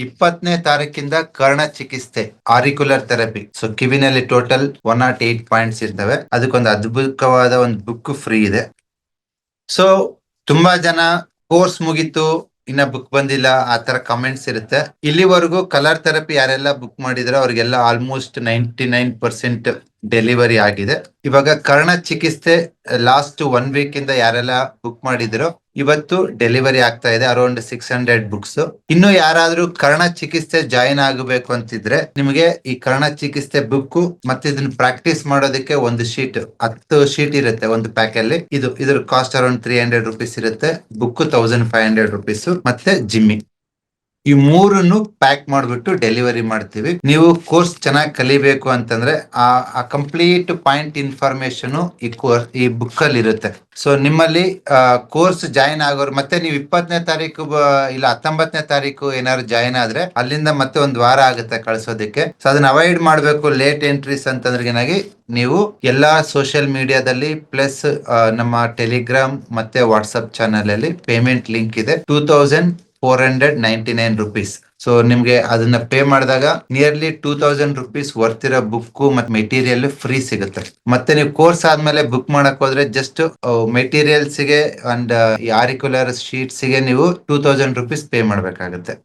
20ನೇ ತಾರೀಕಿಂದ ಕರ್ಣ ಚಿಕಿತ್ಸೆ ಆರಿಕ್ಯುಲರ್ ಥೆರಪಿ. ಸೊ ಕಿವಿನಲ್ಲಿ ಟೋಟಲ್ 108 ಪಾಯಿಂಟ್ಸ್ ಇರ್ತವೆ. ಅದಕ್ಕೊಂದು ಅದ್ಭುತವಾದ ಒಂದು ಬುಕ್ ಫ್ರೀ ಇದೆ. ಸೊ ತುಂಬಾ ಜನ ಕೋರ್ಸ್ ಮುಗೀತು ಇನ್ನ ಬುಕ್ ಬಂದಿಲ್ಲ ಆ ತರ ಕಮೆಂಟ್ಸ್ ಇರುತ್ತೆ. ಇಲ್ಲಿವರೆಗೂ ಕಲರ್ ಥೆರಪಿ ಯಾರೆಲ್ಲ ಬುಕ್ ಮಾಡಿದಾರೋ ಅವ್ರಿಗೆಲ್ಲ ಆಲ್ಮೋಸ್ಟ್ 99% ಡೆಲಿವರಿ ಆಗಿದೆ. ಇವಾಗ ಕರ್ಣ ಚಿಕಿತ್ಸೆ ಲಾಸ್ಟ್ 1 ವೀಕ್ ಇಂದ ಯಾರೆಲ್ಲ ಬುಕ್ ಮಾಡಿದಿರೋ ಇವತ್ತು ಡೆಲಿವರಿ ಆಗ್ತಾ ಇದೆ. Around 600 books. ಇನ್ನು ಯಾರಾದ್ರೂ ಕರ್ಣ ಚಿಕಿತ್ಸೆ ಜಾಯಿನ್ ಆಗಬೇಕು ಅಂತಿದ್ರೆ ನಿಮಗೆ ಈ ಕರ್ಣ ಚಿಕಿತ್ಸೆ ಬುಕ್ ಮತ್ತೆ ಇದನ್ನ ಪ್ರಾಕ್ಟೀಸ್ ಮಾಡೋದಕ್ಕೆ ಒಂದು ಶೀಟ್ 10 ಶೀಟ್ ಇರುತ್ತೆ ಒಂದು ಪ್ಯಾಕ್ ಅಲ್ಲಿ. ಇದ್ರ ಕಾಸ್ಟ್ ಅರೌಂಡ್ 300 ರುಪೀಸ್ ಇರುತ್ತೆ. ಬುಕ್ 1500 ರುಪೀಸ್ ಮತ್ತೆ ಜಿಮ್ಮಿ ಈ ಮೂರನ್ನು ಪ್ಯಾಕ್ ಮಾಡ್ಬಿಟ್ಟು ಡೆಲಿವರಿ ಮಾಡ್ತೀವಿ. ನೀವು ಕೋರ್ಸ್ ಚೆನ್ನಾಗಿ ಕಲಿಬೇಕು ಅಂತಂದ್ರೆ ಆ ಕಂಪ್ಲೀಟ್ ಪಾಯಿಂಟ್ ಇನ್ಫಾರ್ಮೇಶನ್ ಈ ಬುಕ್ ಅಲ್ಲಿ ಇರುತ್ತೆ. ಸೊ ನಿಮ್ಮಲ್ಲಿ ಕೋರ್ಸ್ ಜಾಯಿನ್ ಆಗೋರು ಮತ್ತೆ ನೀವು 20ನೇ ತಾರೀಕು ಇಲ್ಲ 19ನೇ ತಾರೀಕು ಏನಾದ್ರು ಜಾಯಿನ್ ಆದ್ರೆ ಅಲ್ಲಿಂದ ಮತ್ತೆ ಒಂದು ವಾರ ಆಗುತ್ತೆ ಕಳ್ಸೋದಕ್ಕೆ. ಸೊ ಅದನ್ನ ಅವಾಯ್ಡ್ ಮಾಡ್ಬೇಕು. ಲೇಟ್ ಎಂಟ್ರೀಸ್ ಅಂತಂದ್ರೆ ಏನಾಗಿ ನೀವು ಎಲ್ಲಾ ಸೋಷಿಯಲ್ ಮೀಡಿಯಾದಲ್ಲಿ ಪ್ಲಸ್ ನಮ್ಮ ಟೆಲಿಗ್ರಾಮ್ ಮತ್ತೆ ವಾಟ್ಸ್ಆಪ್ ಚಾನಲ್ ಅಲ್ಲಿ ಪೇಮೆಂಟ್ ಲಿಂಕ್ ಇದೆ. 2499 ರುಪೀಸ್. ಸೊ ನಿಮ್ಗೆ ಅದನ್ನ ಪೇ ಮಾಡಿದಾಗ ನಿಯರ್ಲಿ 2000 ರುಪೀಸ್ ವರ್ತ್ ಇರೋ ಬುಕ್ ಮತ್ತೆ ಮೆಟೀರಿಯಲ್ ಫ್ರೀ ಸಿಗುತ್ತೆ. ಮತ್ತೆ ನೀವು ಕೋರ್ಸ್ ಆದ್ಮೇಲೆ ಬುಕ್ ಮಾಡಕ್ ಹೋದ್ರೆ ಜಸ್ಟ್ ಮೆಟೀರಿಯಲ್ಸ್ ಗೆ ಅಂಡ್ ಈ ಆರಿಕ್ಯುಲರ್ ಶೀಟ್ಸ್ ಗೆ ನೀವು 2000 ರುಪೀಸ್ ಪೇ ಮಾಡ್ಬೇಕಾಗುತ್ತೆ.